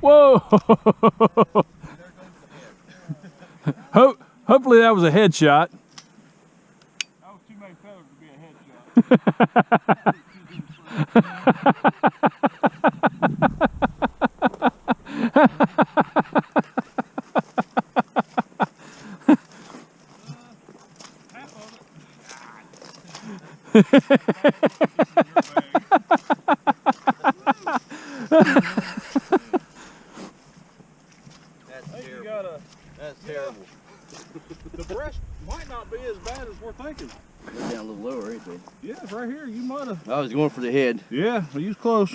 Whoa! Hopefully that was a headshot. That was too many feathers to be a headshot. That's terrible. The breast might not be as bad as we're thinking. They're down a little lower, ain't they? Yeah, it's right here. You might have. I was going for the head. Yeah, well, you was close.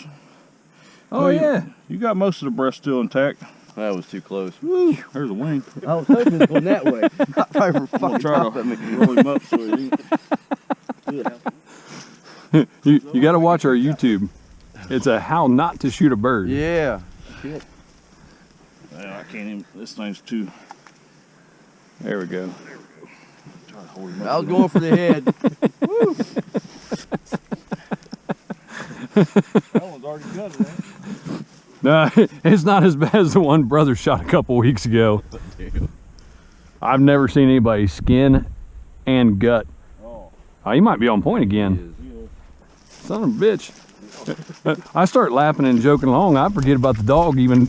Oh yeah. You got most of the breast still intact. That was too close. Woo, there's a wing. I was hoping it was going that way. Probably fucking Try top to at me. roll him up so he You got to watch our YouTube. It's a how not to shoot a bird. Yeah. Shit. I can't even. This thing's too. There we go. Try to hold him up. I was going for the head. Woo. That one's already gutted, ain't it? No, it's not as bad as the one brother shot a couple weeks ago. I've never seen anybody skin and gut. Oh, He might be on point again. Son of a bitch. I start laughing and joking along. I forget about the dog even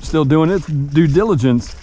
still doing its due diligence.